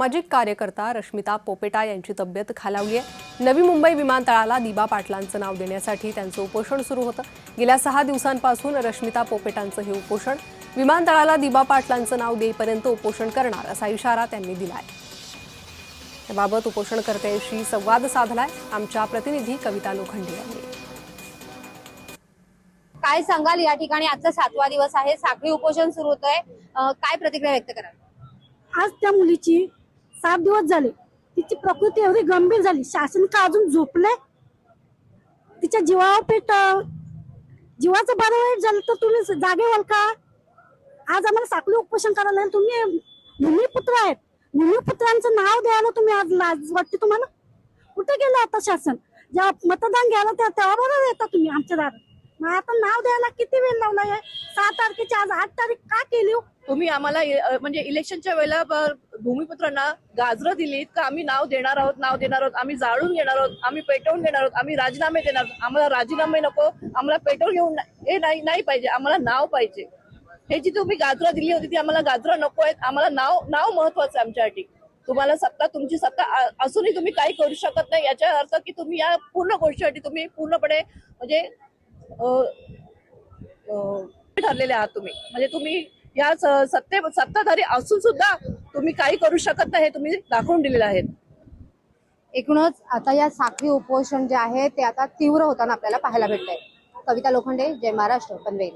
सामाजिक कार्यकर्ता रश्मिता पोपेटा यांची तब्येत खालावली आहे। नवी मुंबई विमानतळाला दिबा पाटलांचं नाव देण्यासाठी त्यांचं उपोषण सुरू होतं। गेल्या 6 दिवसांपासून रश्मिता पोपेटांचं हे उपोषण विमानतळाला दिबा पाटलांचं नाव देईपर्यंत उपोषण करणार असा इशारा त्यांनी दिलाय। याबाबत उपोषणकर्त्यांशी संवाद साधलाय आमच्या प्रतिनिधी कविता लोखंडे यांनी। काय सांगाल, या ठिकाणी आजचा 7वा दिवस आहे, साखळी उपोषण सुरू होतंय, काय प्रतिक्रिया व्यक्त कराल? आज त्या मुलीची 7 दिवस झाले, तिची प्रकृती एवढी गंभीर झाली, शासन का अजून झोपले? तिच्या जीवावर पेट जीवाचं बरं वाईट झालं तर तुम्ही जागे व्हाल का? आज आम्हाला साखळी उपोषण करायला तुम्ही भूमिपुत्र आहेत, भूमिपुत्रांचं नाव द्यायला तुम्ही आज लाज वाटते तुम्हाला? कुठे गेलं आता शासन? जेव्हा मतदान घ्यायला तेव्हा बरोबर येता तुम्ही आमच्या दारात, मग आता नाव द्यायला किती वेळ लावलाय? 6 तारखेची आज 8 तारीख का केली? तुम्ही आम्हाला म्हणजे इलेक्शनच्या वेळेला भूमिपुत्रांना गाजरं दिलीत का आम्ही नाव देणार आहोत, आम्ही जाळून घेणार आहोत, आम्ही पेटवून घेणार आहोत, आम्ही राजीनामे देणार आहोत। आम्हाला राजीनामे नको, आम्हाला पेट्रोल घेऊन हे नाही पाहिजे, आम्हाला नाव पाहिजे। हे जी तुम्ही गाजरं दिली होती ती आम्हाला गाजरं नको आहेत, आम्हाला नाव महत्वाचं आहे आमच्यासाठी। तुम्हाला तुमची सत्ता असूनही तुम्ही काही करू शकत नाही, याचा अर्थ की तुम्ही या पूर्ण गोष्टीसाठी तुम्ही पूर्णपणे म्हणजे ठरलेले आहात तुम्ही, म्हणजे तुम्ही या सत्ताधारी असून सुद्धा तुम्ही काही करू शकत नाही, हे तुम्ही दाखवून दिलेलं आहे। एकूणच आता या साखळी उपोषण जे आहे ते आता तीव्र होताना आपल्याला पाहायला भेटतंय। कविता लोखंडे, जय महाराष्ट्र, पनवेल।